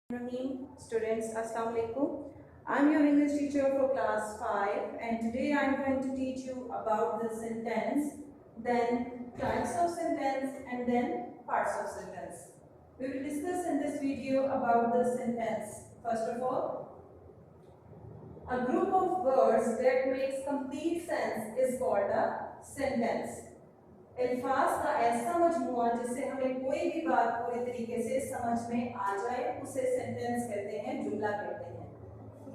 Students, Assalamu alaikum. I'm your English teacher for class 5 and today I'm going to teach you about the sentence, then types of sentence and then parts of sentence. We will discuss in this video about the sentence. First of all, a group of words that makes complete sense is called a sentence. अल्फाज का ऐसा मजमूआ जिससे हमें कोई भी बात पूरी तरीके से समझ में आ जाए उसे सेंटेंस कहते हैं, जुमला कहते हैं।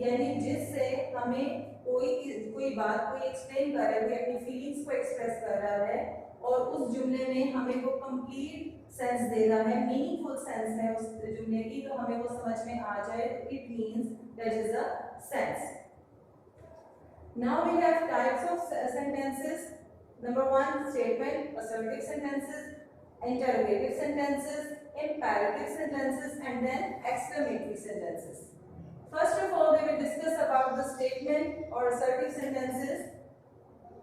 यानी जिससे हमें कोई बात कोई एक्सप्लेन कर रहा है, कोई अपनी फीलिंग्स को एक्सप्रेस कर रहा है और उस जुमले में हमें वो कंप्लीट सेंस दे रहा है, मीनिंगफुल सेंस है उस जुमले की, तो हमें वो समझ में आ जाए तो it means that is a sense. Now we have types of sentences. Number 1, statement, assertive sentences, interrogative sentences, imperative sentences, and then exclamatory sentences. First of all, we will discuss about the statement or assertive sentences.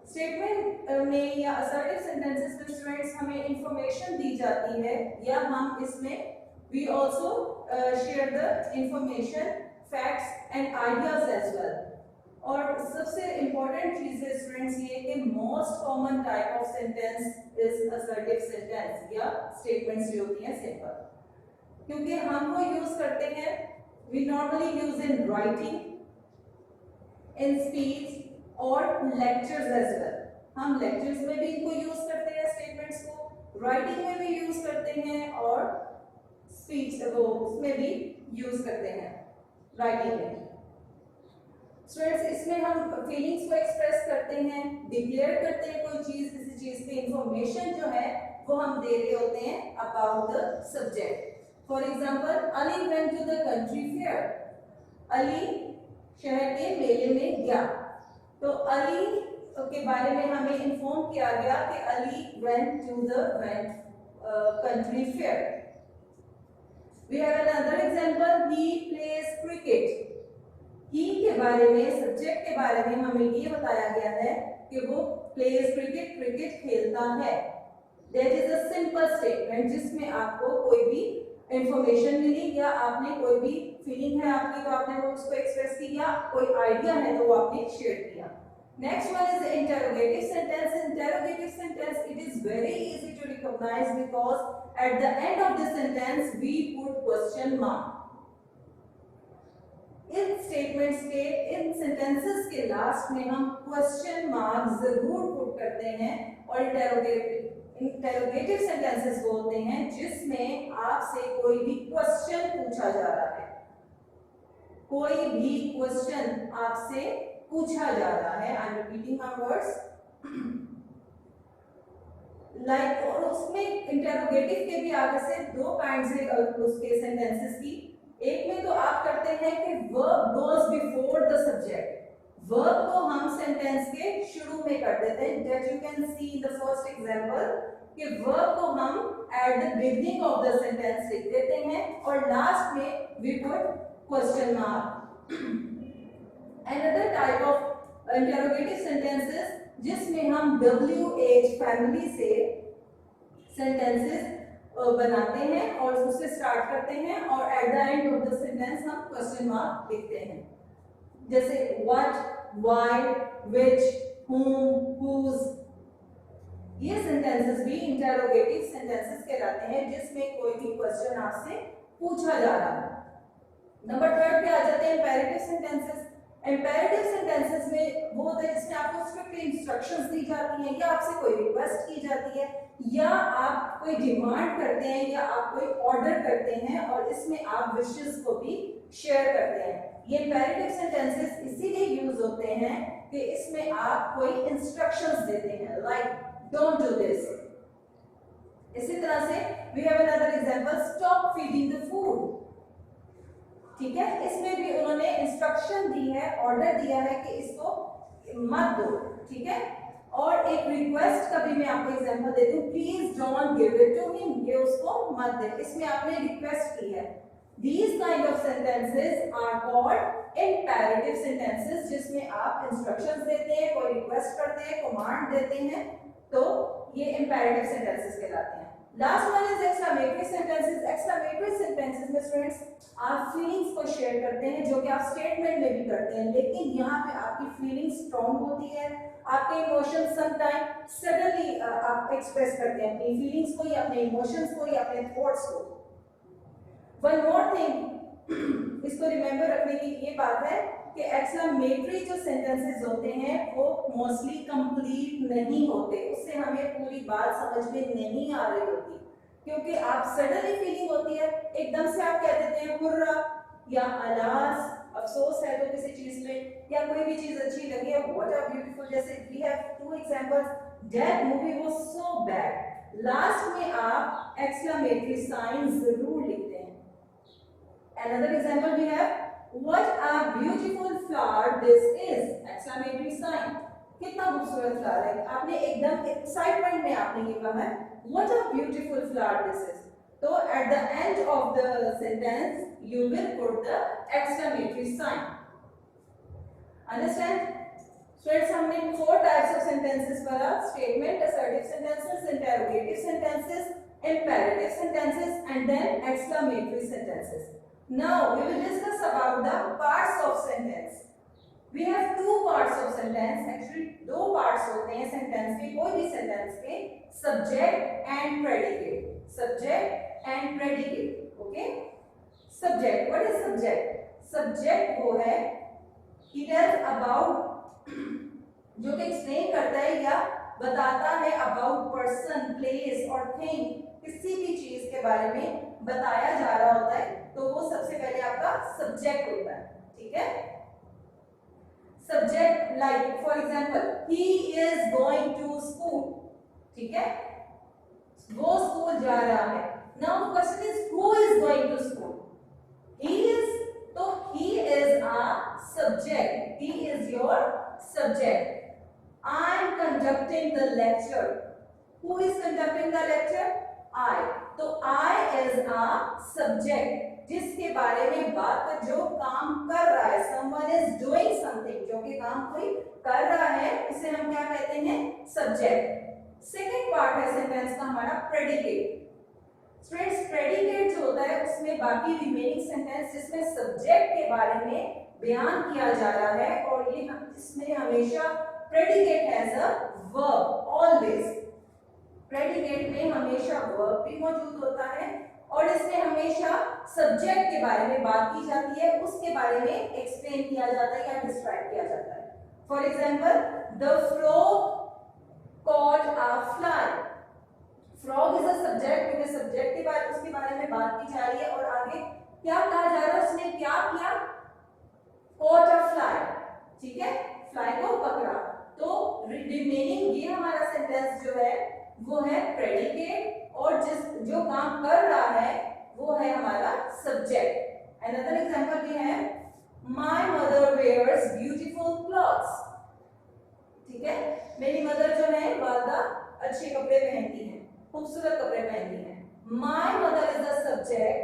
Statement में या assertive sentences में students हमें information दी जाती है या हम इसमें we also share the information, facts and ideas as well. और सबसे इम्पोर्टेंट चीज है स्टूडेंट्स ये कि most common type of sentence is assertive sentence या स्टेटमेंट्स जो होती हैं सिंपल, क्योंकि हम वो यूज करते हैं we normally use in writing, in speech और लेक्चर्स एज वेल। हम लेक्चर्स में भी इनको यूज करते हैं स्टेटमेंट्स को, राइटिंग में भी यूज करते हैं और स्पीच वो उसमें भी यूज करते हैं राइटिंग में। स्टूडेंट्स इसमें हम फीलिंग्स को एक्सप्रेस करते हैं, डिक्लेयर करते हैं कोई चीज, किसी चीज की इंफॉर्मेशन जो है वो हम दे रहे होते हैं about the subject. For example, Ali went to the country fair. Ali शहर के मेले में गया, तो अली के बारे में हमें इन्फॉर्म किया गया कि Ali went to the country fair. We have another example, he plays cricket. He के बारे में, सब्जेक्ट के बारे में हमें ये बताया गया है कि वो प्लेज क्रिकेट, क्रिकेट खेलता है। That is a simple statement जिसमें आपको कोई भी इंफॉर्मेशन मिली या आपने कोई भी फीलिंग है आपकी तो आपने वो उसको एक्सप्रेस किया, कोई आइडिया है तो वो आपने शेयर किया। Next one is interrogative sentence. Interrogative sentence it is very easy to recognise because at the end of the sentence we put question mark. In statements के, इन सेंटेंसेस के last में हम question mark जरूर put करते हैं और interrogative sentences बोलते हैं जिसमें आपसे कोई भी क्वेश्चन पूछा जा रहा है, कोई भी क्वेश्चन आपसे पूछा जा रहा है। I am repeating my words like, और उसमें इंटरोगेटिव के भी आगे से दो काइंड्स है उसके सेंटेंसेस की। एक में तो आप करते हैं कि verb goes before the subject, verb को हम सेंटेंस के शुरू में कर देते हैं। That you can see in the first example कि वर्ब को हम at the beginning of the sentence लिख देते हैं और लास्ट में we put question mark. Another type of interrogative sentences जिसमें हम WH फैमिली से सेंटेंसेस बनाते हैं और उससे स्टार्ट करते हैं और at the end of the sentence हम क्वेश्चन मार्क लिखते हैं, जैसे what, why, which, whom, whose। ये सेंटेंसेस भी इंटरोगेटिव सेंटेंसेस कहलाते हैं जिसमें कोई भी क्वेश्चन आपसे पूछा जा रहा है। नंबर 3 पे आ जाते हैं इंपेरेटिव सेंटेंसेस। इंपेरेटिव सेंटेंसेस में वो होते हैं जिसमें आपको स्ट्रिक्ट इंस्ट्रक्शंस दी जाती हैं या आपसे कोई रिक्वेस्ट की जाती है या आप कोई डिमांड करते हैं या आप कोई ऑर्डर करते हैं और इसमें आप विशेस को भी शेयर करते हैं। ये इंपेरेटिव सेंटेंसेस इसीलिए यूज होते हैं कि इसमें आप कोई इंस्ट्रक्शंस देते हैं, लाइक डोंट डू दिस। इसी तरह से we have another example, stop feeding the food. ठीक है, इसमें भी उन्होंने इंस्ट्रक्शन दी है, ऑर्डर दिया है कि इसको मत दो। ठीक है, और एक रिक्वेस्ट का भी मैं आपको एग्जांपल देती हूँ, please don't give it to him, ये उसको मत दे। इसमें आपने रिक्वेस्ट की है। These kind of sentences are called imperative sentences जिसमें आप इंस्ट्रक्शंस देते हैं, कोई रिक्वेस्ट करते हैं, कमांड देते हैं, तो ये imperative sentences कहलाते हैं। Last one is exclamatory sentences. Exclamatory sentences में students आप फीलिंग्स को शेयर करते हैं, जो कि आप स्टेटमेंट में भी करते हैं, लेकिन यहाँ पे आपकी फीलिंग्स स्ट्रॉन्ग होती है, आपके इमोशंस समटाइम सडनली आप एक्सप्रेस करते हैं अपनी फीलिंग्स को या अपने इमोशंस को या अपने थॉट्स को। वन मोर थिंग इसको रिमेंबर रखने की ये बात है कि एक्सक्लेमेटरी जो सेंटेंसेस होते हैं वो मोस्टली कंप्लीट नहीं होते, उससे हमें पूरी बात समझ में नहीं आ रही होती, क्योंकि आप सडनली फीलिंग होती है, एकदम से आप कह देते हैं हुर्रा या अलास, अफसोस है तो किसी चीज में, या कोई भी चीज अच्छी लगी है, व्हाट आर ब्यूटीफुल, जैसे we have two examples, that movie was so bad, last में आप एक्सक्लेमेटरी साइन जरूर लिखते हैं। Another example we have What a beautiful flower this is! Exclamatory sign. कितना खूबसूरत फ्लावर है, आपने एकदम एक्साइटमेंट में आपने ये कहा है What a beautiful flower this is. तो at the end of the sentence you will put the exclamatory sign. Understand? Friends, हमने 4 types of sentences पढ़ा: statement, assertive sentences, interrogative sentences, imperative sentences, and then exclamatory sentences. Now we will discuss about the parts of sentence. We have 2 parts of sentence. Actually 2 parts होते हैं sentence के, कोई भी sentence के, subject and predicate. Subject and predicate. Okay? Subject. What is subject? Subject वो है he tells about जो कि explain करता है या बताता है about person, place और thing, किसी भी चीज के बारे में बताया जा रहा होता है, तो वो सबसे पहले आपका सब्जेक्ट होता है। ठीक है, subject like for example he is going to school, ठीक है, वो स्कूल जा रहा है। Now the question is who is going to school? He is, तो he is a subject, he is your subject. I am conducting the lecture, who is conducting the lecture? I. तो I is a subject, जिसके बारे में बात, जो काम कर रहा है, someone is doing something, जो कि काम कोई कर रहा है, उसे हम क्या कहते हैं? सब्जेक्ट। सेकेंड पार्ट है सेंटेंस का हमारा predicate। फ्रेंड्स, predicate जो होता है उसमें बाकी रिमेनिंग सेंटेंस जिसमें सब्जेक्ट के बारे में बयान किया जा रहा है, और ये इसमें हमेशा predicate has a verb always। Predicate में हमेशा वर्ब भी मौजूद होता है, और इसमें हमेशा सब्जेक्ट के बारे में बात की जाती है, उसके बारे में एक्सप्लेन किया जाता है या डिस्क्राइब किया जाता है। For example, the frog caught a fly. Frog is a subject, क्योंकि सब्जेक्ट के बारे, उसके बारे में बात की जा रही है, और आगे क्या कहा जा रहा है, उसने क्या किया? कॉट अ फ्लाई, ठीक है, फ्लाई को पकड़ा। तो रिमेनिंग ये हमारा सेंटेंस जो है वो है प्रेडिकेट, और जो काम कर रहा है वो है हमारा सब्जेक्ट। अनदर एग्जांपल भी है, my mother wears beautiful clothes, ठीक है, मेरी मदर जो है वालदा अच्छे कपड़े पहनती हैं, खूबसूरत कपड़े पहनती हैं। My mother is the subject,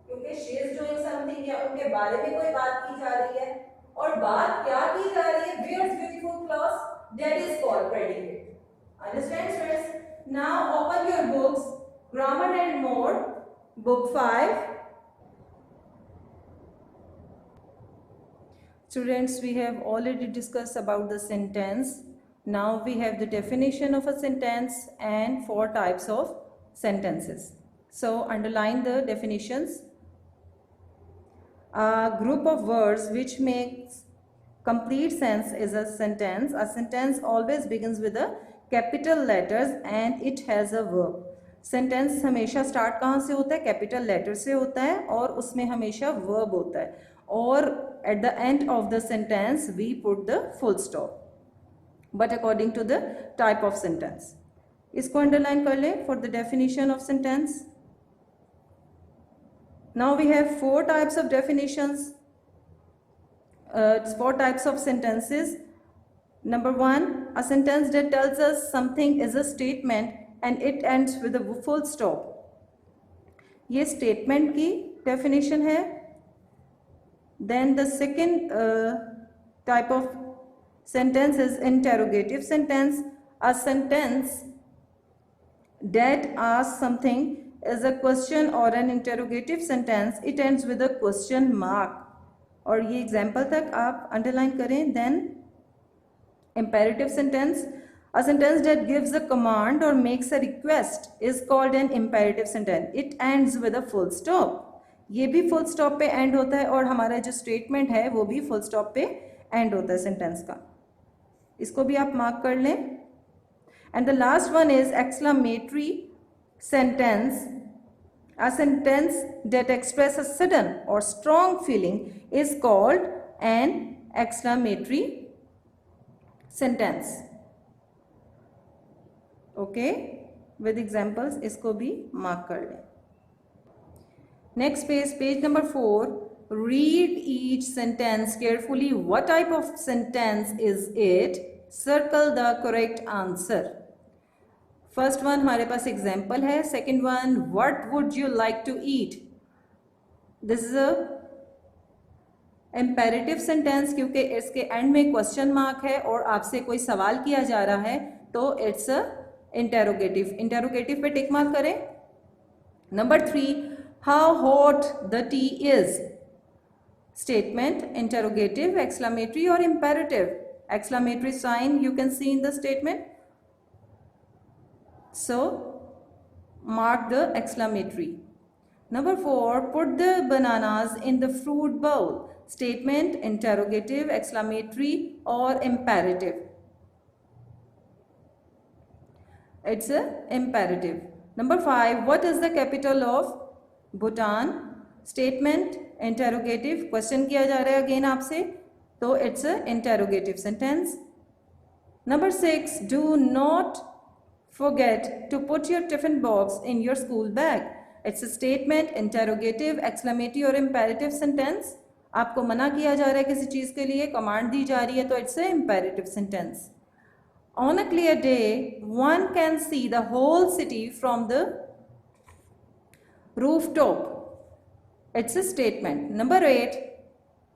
क्योंकि शी इज डूइंग समथिंग, या उनके बारे में कोई बात की जा रही है, और बात क्या की जा रही है? Wears beautiful clothes, that is called predicate. Understand friends? Now open your books, Grammar and More, book 5. Students, we have already discussed about the sentence. Now we have the definition of a sentence and 4 types of sentences. So underline the definitions. A group of words which makes complete sense is a sentence. A sentence always begins with a capital letters and it has a verb. Sentence हमेशा start कहाँ से होता है? Capital letter से होता है, और उसमें हमेशा वर्ब होता है, और at the end of the sentence we put the full stop, but according to the type of sentence. इसको अंडरलाइन कर ले for the definition of sentence. Now we have 4 types of definitions, 4 types of sentences. Number 1, a sentence that tells us something is a statement and it ends with a full stop. ये statement की definition है। Then the second type of sentence is interrogative sentence, a sentence that asks something is a question or an interrogative sentence, it ends with a question mark. और ये example तक आप underline करें. Then imperative sentence, a sentence that gives a command or makes a request is called an imperative sentence. It ends with a full stop. ये भी full stop पे end होता है और हमारा जो statement है वो भी full stop पे end होता है sentence का. इसको भी आप mark कर लें. And the last one is exclamatory sentence. A sentence that expresses sudden or strong feeling is called an exclamatory sentence. Okay, with examples इसको भी mark कर लें. Next page, page number 4. Read each sentence carefully. What type of sentence is it? Circle the correct answer. First one हमारे पास example है. Second one, what would you like to eat? This is a imperative sentence क्योंकि इसके end में question mark है और आपसे कोई सवाल किया जा रहा है तो it's a interrogative. Interrogative पे tick mark करें. Number 3, how hot the tea is? Statement, interrogative, exclamatory or imperative? Exclamatory sign you can see in the statement. So mark the exclamatory. Number 4, put the bananas in the fruit bowl. Statement, interrogative, exclamatory or imperative? It's a imperative. Number 5, what is the capital of Bhutan? Statement, interrogative, question किया जा रहा है again आपसे तो it's a interrogative sentence. Number 6, do not forget to put your tiffin box in your school bag. It's a statement, interrogative, exclamatory or imperative sentence. आपको मना किया जा रहा है किसी चीज़ के लिए, कमांड दी जा रही है तो it's a imperative sentence. On a clear day, one can see the whole city from the rooftop. It's a statement. Number 8,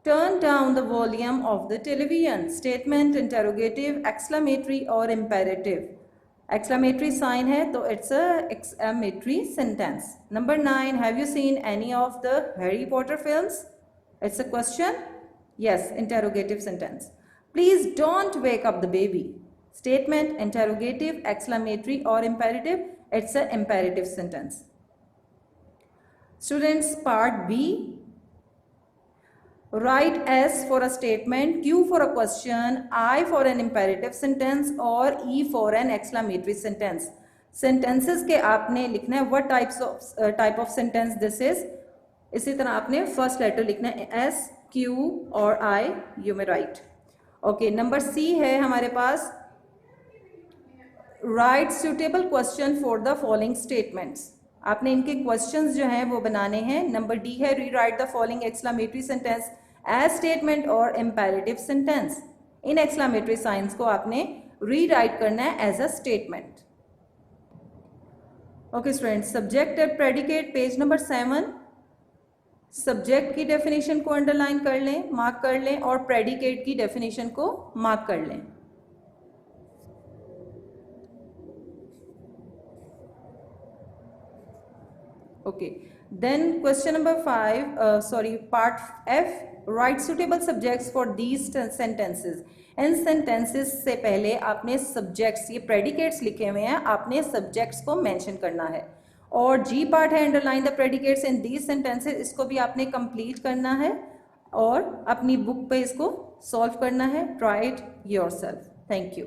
turn down the volume of the television. Statement, interrogative, exclamatory or imperative? Exclamatory sign है तो it's a exclamatory sentence. Number 9, have you seen any of the Harry Potter films? It's a question. Yes, interrogative sentence. Please don't wake up the baby. Statement, interrogative, exclamatory or imperative? It's a imperative sentence. Students, part B. Write S for a statement, Q for a question, I for an imperative sentence or E for an exclamatory sentence. Sentences के आपने लिखना है what type of sentence this is. इसी तरह आपने first letter लिखना है S, Q और I you may write. Okay, number C है हमारे पास write suitable question for the following statements. आपने इनके questions जो हैं वो बनाने हैं. Number D है rewrite the following exclamatory sentence as statement or imperative sentence. In exclamatory signs को आपने rewrite करना है as a statement. Okay students, subject and predicate page number 7. Subject की डेफिनेशन को अंडरलाइन कर लें, मार्क कर लें और प्रेडिकेट की डेफिनेशन को मार्क कर लें. Okay, then question number 5, part F, write suitable subjects for these sentences. इन सेंटेंसेस से पहले आपने सब्जेक्ट्स, ये प्रेडिकेट्स लिखे हुए हैं, आपने सब्जेक्ट्स को मेंशन करना है. और जी पार्ट है underline the predicates in these sentences, इसको भी आपने कंप्लीट करना है और अपनी बुक पे इसको सॉल्व करना है. Try it yourself. Thank you.